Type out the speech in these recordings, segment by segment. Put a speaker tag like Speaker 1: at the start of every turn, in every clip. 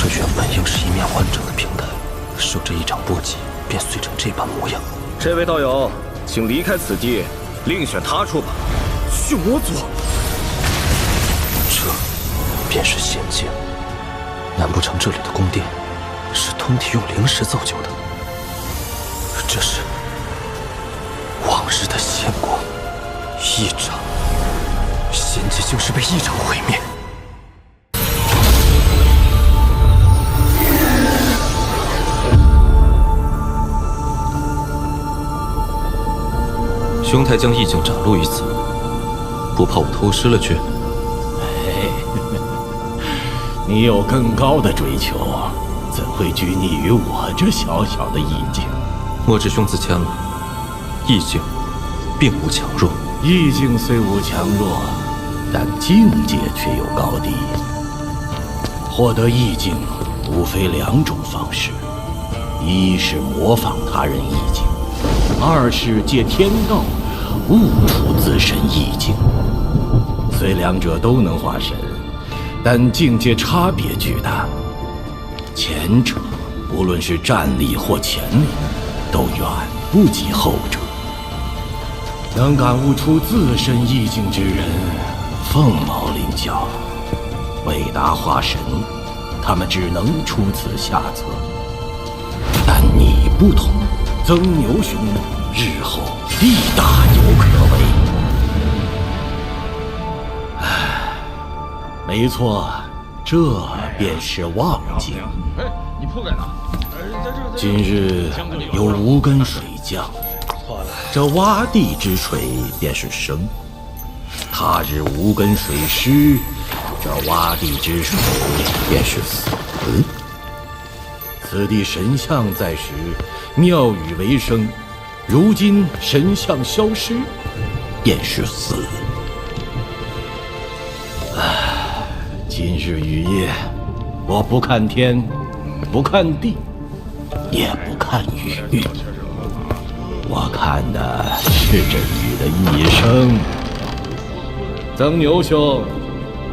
Speaker 1: 这原本应是一面完整的平台，受这一掌波及，便碎成这般模样。
Speaker 2: 这位道友，请离开此地，另选他处吧。
Speaker 3: 血魔族，
Speaker 1: 这便是仙境。难不成这里的宫殿是通体用灵石造就的？这是往日的仙国，一掌，仙界竟是被一掌毁灭。
Speaker 4: 兄台将意境展露于此，不怕我偷师了去？
Speaker 5: 你有更高的追求，怎会拘泥于我这小小的意境？
Speaker 4: 莫知兄自谦了，意境并无强弱。
Speaker 5: 意境虽无强弱，但境界却有高低。获得意境无非两种方式：一是模仿他人意境，二是借天道悟出自身意境。虽两者都能化神，但境界差别巨大。前者无论是战力或潜力，都远不及后者。能感悟出自身意境之人，凤毛麟角。为达化神，他们只能出此下策。但你不同，曾牛兄日后必大有可为。没错，这便是妄境。
Speaker 3: 你铺盖哪？
Speaker 5: 今日有无根水降，这洼地之水便是生；他日无根水失，这洼地之水便是死。此地神像在时，庙宇为生；如今神像消失，便是死。今日雨夜，我不看天，不看地，也不看雨，我看的是这雨的一生。曾牛兄，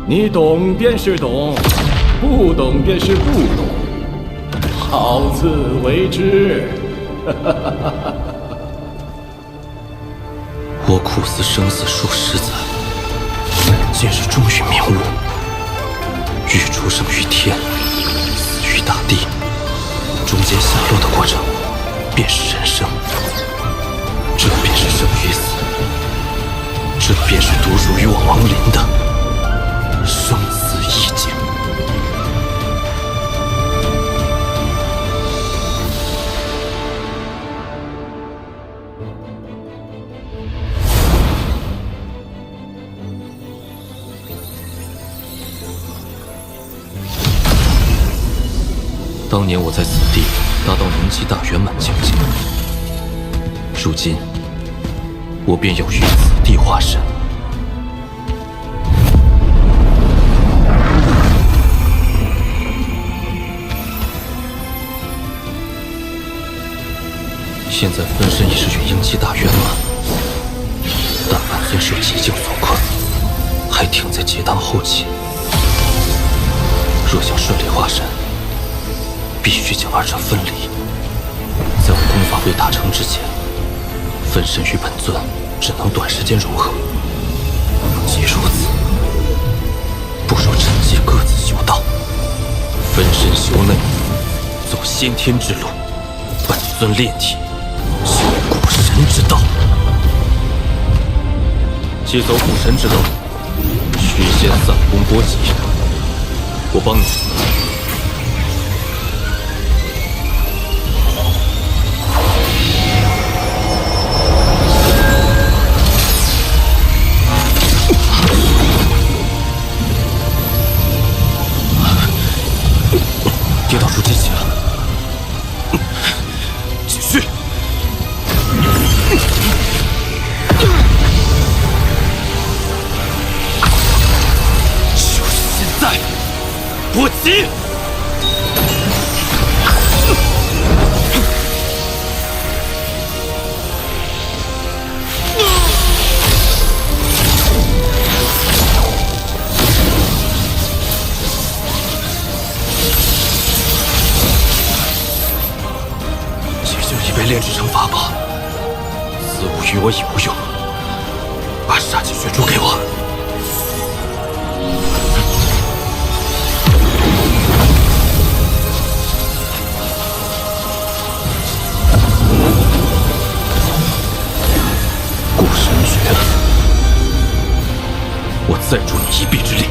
Speaker 5: 你懂便是懂，不懂便是不懂，好自为之。
Speaker 1: 我苦思生死数十载，今日终于明悟。欲出生于天，死于大地，中间下落的过程便是人生。这便是生与死，这便是独属于我亡灵的生死意境。
Speaker 4: 当年我在此地达到灵气大圆满境界，如今我便要于此地化神。现在分身已是元婴期大圆满，但本尊受极境所困，还停在结丹后期。若想顺利化神，必须将二者分离，在我功法未达成之前，分身与本尊只能短时间融合。既如此，不如趁机各自修道，分身修内，走先天之路；本尊炼体，修古神之道。既走古神之道，须先散功波及。我帮你。跌到入机期了，继续。就是现在，波及！炼制成法宝，此物与我已无用。把杀气血珠给我。固神诀，我再助你一臂之力。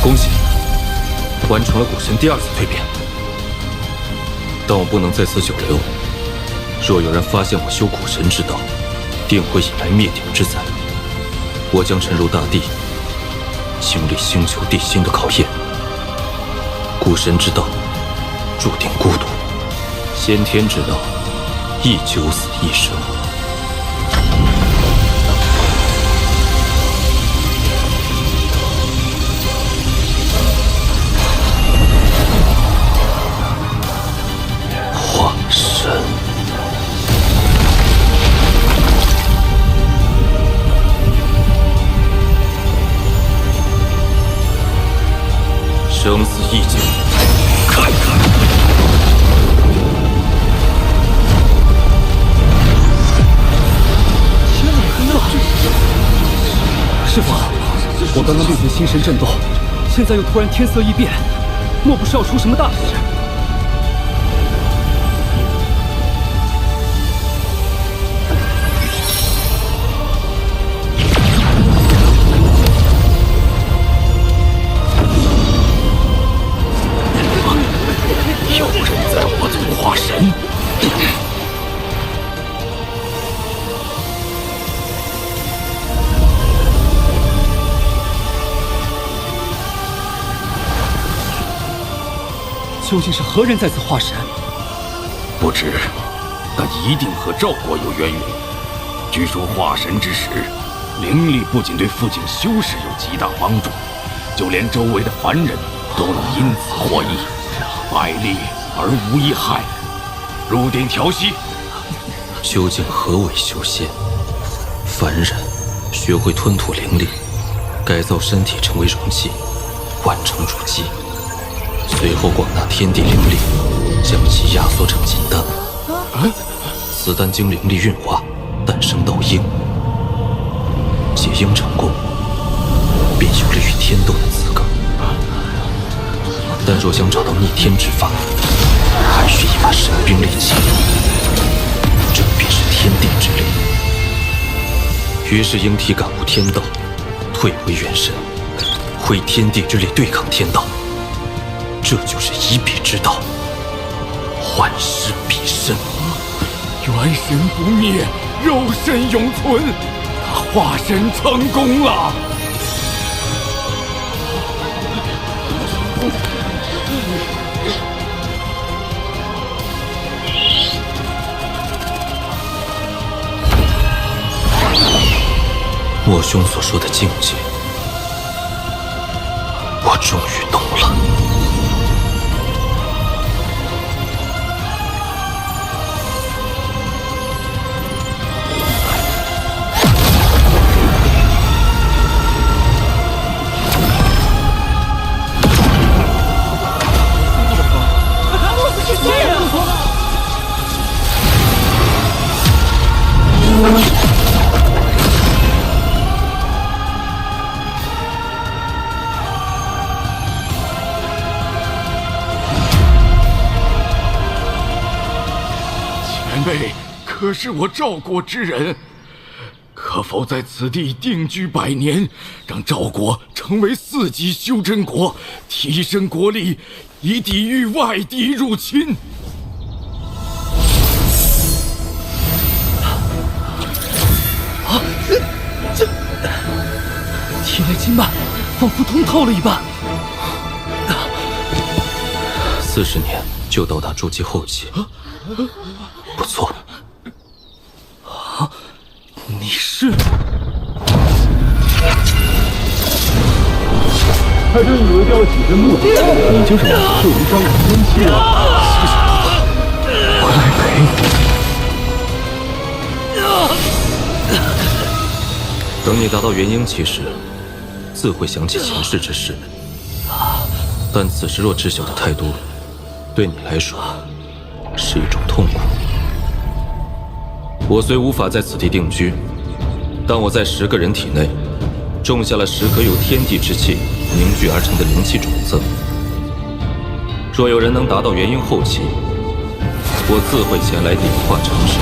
Speaker 4: 恭喜，完成了古神第2次蜕变。但我不能在此久留，若有人发现我修古神之道，定会引来灭顶之灾。我将沉入大地，经历星球地心的考验。古神之道注定孤独，先天之道亦九死一生。化神，生死一境，看看。
Speaker 1: 师父，我刚刚略觉心神震动，现在又突然天色异变，莫不是要出什么大事？
Speaker 5: 有人在我族化神。
Speaker 1: 究竟是何人在此化神？
Speaker 5: 不知，但一定和赵国有渊源。据说化神之时，灵力不仅对父亲修士有极大帮助，就连周围的凡人都能因此获益，百利而无一害。入定调息。
Speaker 4: 究竟何为修仙？凡人学会吞吐灵力，改造身体成为容器，完成筑基。随后广纳天地灵力，将其压缩成金丹。此丹经灵力运化，诞生斗婴。解婴成功，便有了与天斗的资格。但若想找到逆天之法，还需一把神兵利器，这便是天地之力。于是婴体感悟天道，退回元神，挥天地之力对抗天道。这就是以彼之道，幻师彼身。
Speaker 5: 元神不灭，肉身永存。他化神成功了。
Speaker 4: 我兄所说的境界，我终于懂了。
Speaker 5: 前辈可是我赵国之人，可否在此地定居100年，让赵国成为4级修真国，提升国力，以抵御外敌入侵？
Speaker 1: 仿佛通透了一般。
Speaker 4: 40年就到达筑基后期，不错。
Speaker 1: 你是？
Speaker 3: 还真以为雕起真木头，你就是受伤的天气啊！
Speaker 1: 我来陪
Speaker 4: 你。等你达到元婴期时，自会想起前世之事。但此时若知晓的太多，对你来说是一种痛苦。我虽无法在此地定居，但我在10个人体内种下了10颗由天地之气凝聚而成的灵气种子。若有人能达到元婴后期，我自会前来点化成事。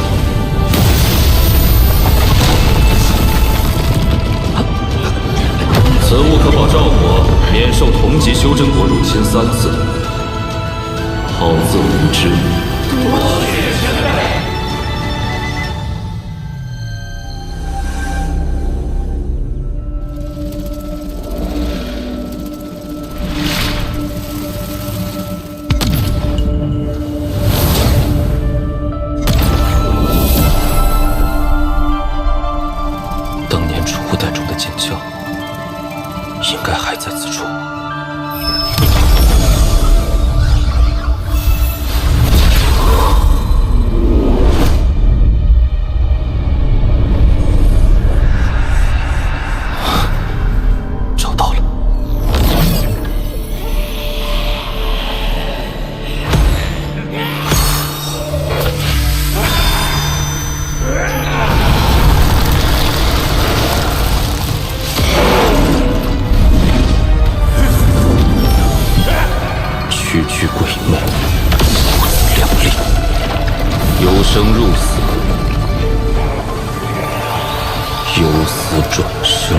Speaker 4: 此物可保赵国免受同级修真国入侵3次，好自为之。当年储物袋中的金枪，应该还在此处。找到了。区区鬼魅，不自量力，由生入死，由死转生。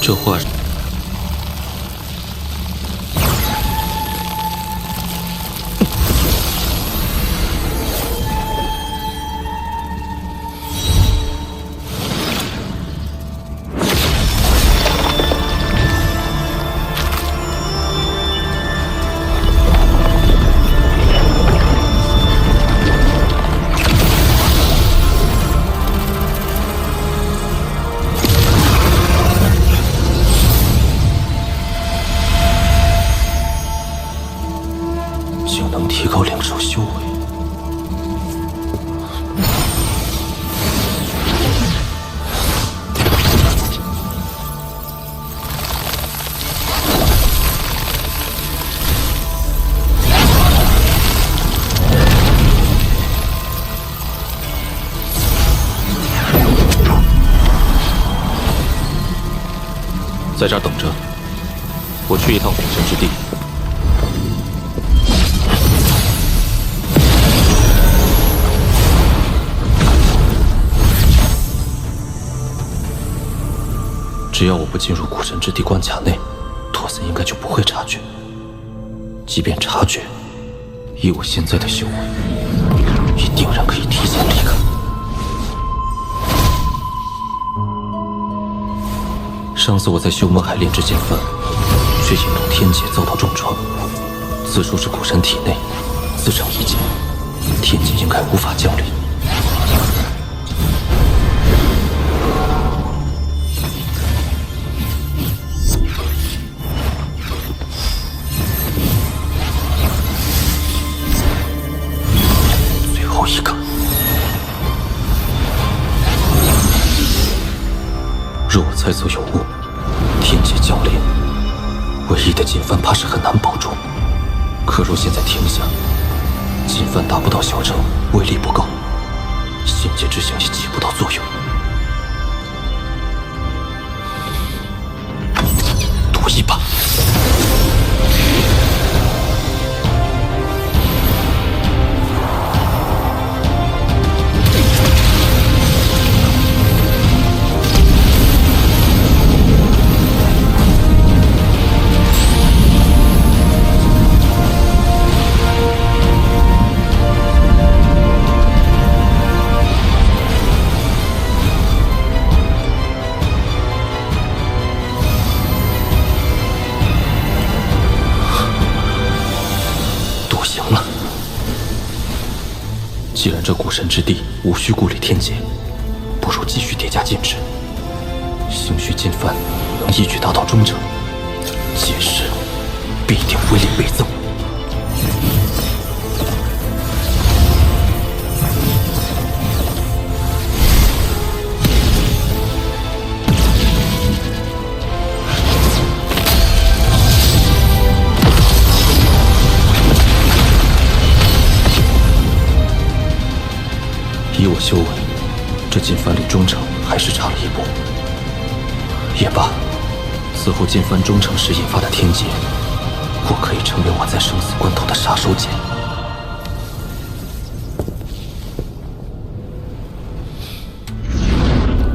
Speaker 4: 这话是竟能提高2手修为。在这儿等着，我去一趟古神之地。只要我不进入古神之地关卡内，托森应该就不会察觉。即便察觉，以我现在的修为，也定然可以提前离开。上次我在修魔海炼制剑幡，却引动天劫遭到重创。此处是古神体内，自成一劫，天劫应该无法降临。最后一个。若我猜测有误，天劫降临，唯一的金幡怕是很难保住。可若现在停下，金幡达不到小成，威力不够，仙界之象也起不到作用。我一把。既然这古神之地无需顾虑天劫，不如继续叠加禁制。兴许金幡能一举达到中程，届时必定威力倍增。以我修为，这金幡离中程还是差了一步。也罢，此后金幡中程时引发的天劫，或可以成为我在生死关头的杀手锏。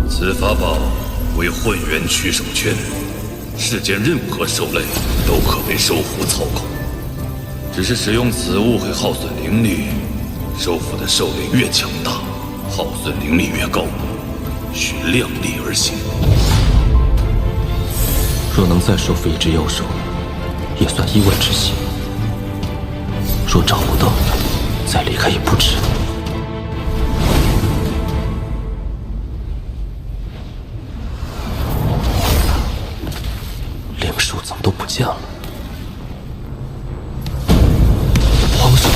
Speaker 6: 此法宝为混元取手圈，世间任何兽类都可为兽符操控。只是使用此物会耗损灵力，兽符的兽类越强大，耗损灵力越高，需量力而行。
Speaker 4: 若能再收服一只妖兽，也算意外之喜；若找不到，再离开也不迟。灵兽怎么都不见了？皇上！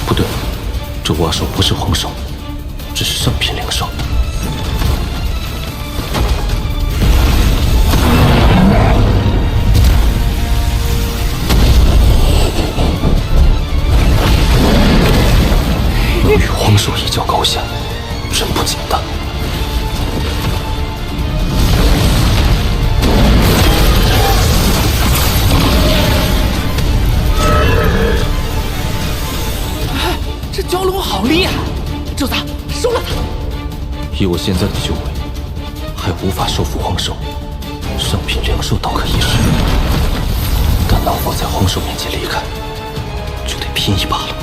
Speaker 4: 不对，这蛙兽不是黄兽，只是上品灵兽。能与黄兽一较高下，真不简单。
Speaker 7: 这蛟龙好厉害，主子收了它。
Speaker 4: 以我现在的修为，还无法收服黄兽，上品灵兽倒可一试，但能否在黄兽面前离开，就得拼一把了。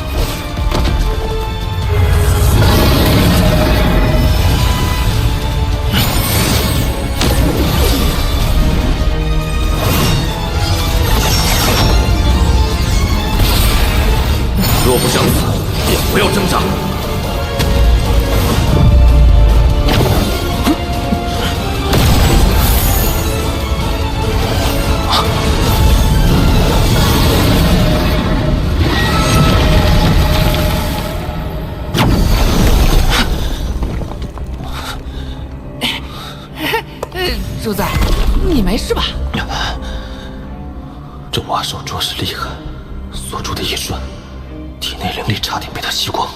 Speaker 6: 若不想死，便不要挣扎。
Speaker 7: 主子，你没事吧？
Speaker 4: 这蛙兽着实厉害，锁住的一瞬，体内灵力差点被他吸光。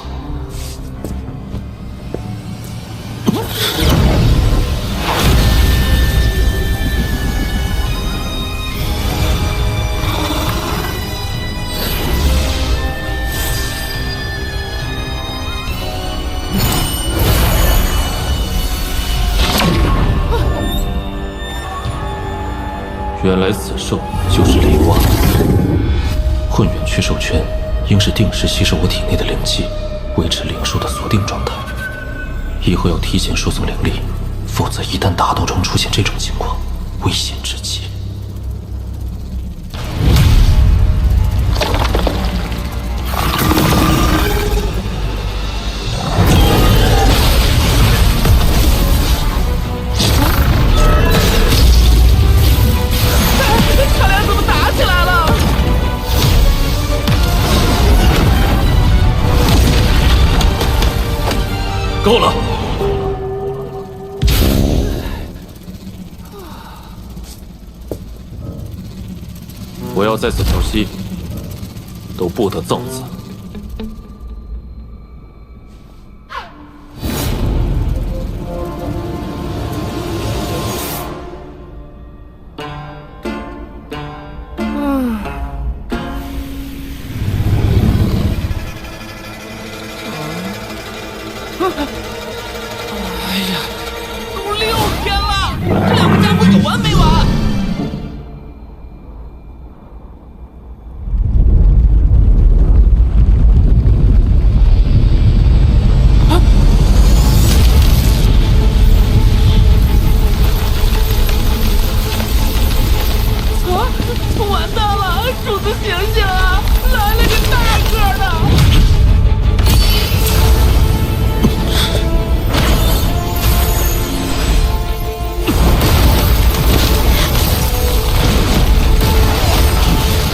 Speaker 4: 原来此兽就是雷蛙。混元驱兽圈应是定时吸收我体内的灵气，维持灵兽的锁定状态。以后要提前输送灵力，否则一旦打斗中出现这种情况，危险至极。
Speaker 6: 够了！
Speaker 4: 我要在此调息，都不得造次。
Speaker 7: 都6天了，这两个家伙有完没完？完蛋了！主子醒醒啊！来了个大个的！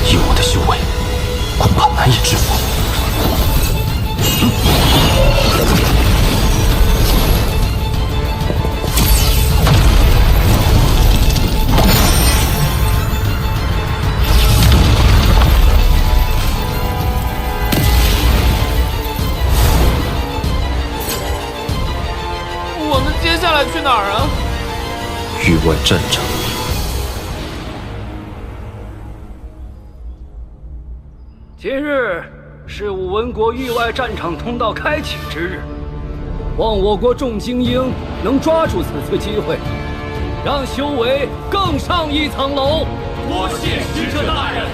Speaker 4: 以我的修为，恐怕难以制服。
Speaker 7: 我们接下来去哪儿啊？
Speaker 4: 域外战场。
Speaker 8: 今日是武文国域外战场通道开启之日，望我国众精英能抓住此次机会，让修为更上一层楼。
Speaker 6: 多谢使者大人。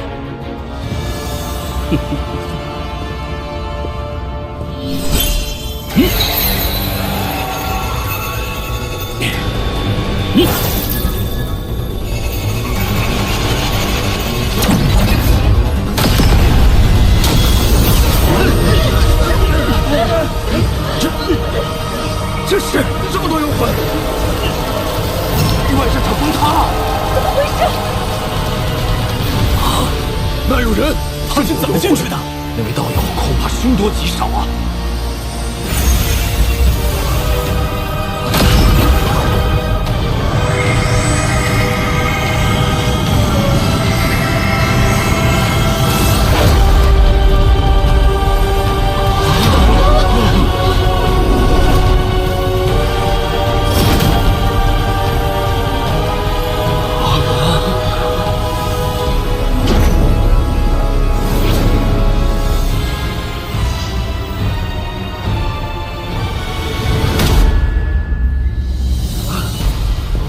Speaker 8: 这是这么多幽魂，域外战场崩塌了！
Speaker 9: 怎么回事？
Speaker 8: 那有人，他是怎么进去的？那位道友恐怕凶多吉少啊！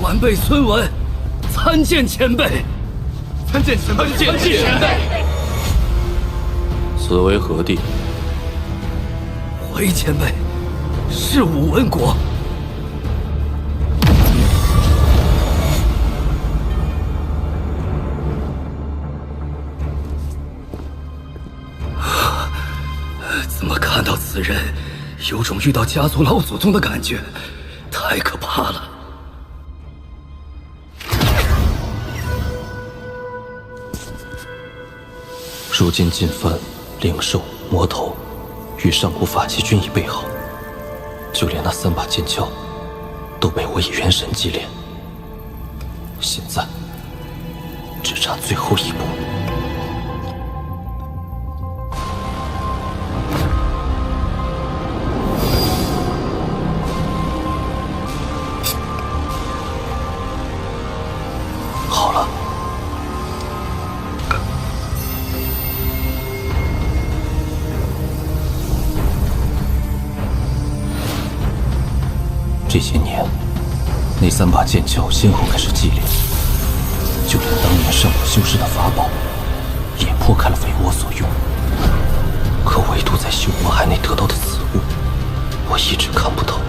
Speaker 8: 晚辈孙文，参见前辈。参见前辈。
Speaker 4: 此为何地？
Speaker 8: 回前辈，是武文国。怎么看到此人，有种遇到家族老祖宗的感觉，太可怕了。
Speaker 4: 如今进藩、灵兽、魔头与上古法器均已备好，就连那3把剑鞘都被我以元神击炼，现在只差最后一步。好了。这些年，那3把剑鞘先后开始祭炼，就连当年上古修士的法宝，也颇开了为我所用。可唯独在修魔海内得到的此物，我一直看不到。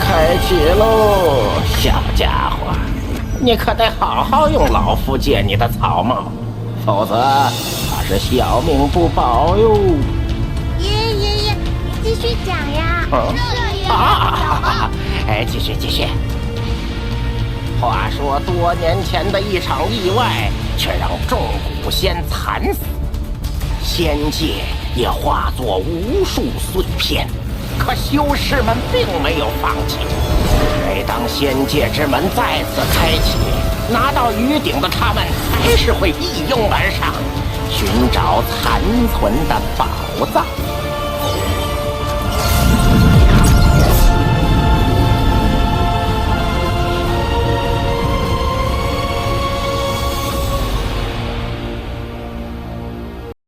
Speaker 9: 开启喽，小家伙，你可得好好用老夫借你的草帽，否则怕是小命不保哟。
Speaker 10: 爷爷，你继续讲呀。
Speaker 9: 继续。话说多年前的一场意外，却让众古仙惨死，仙界也化作无数碎片。可修士们并没有放弃。每当仙界之门再次开启，拿到鱼鼎的他们还是会一拥而上，寻找残存的宝藏。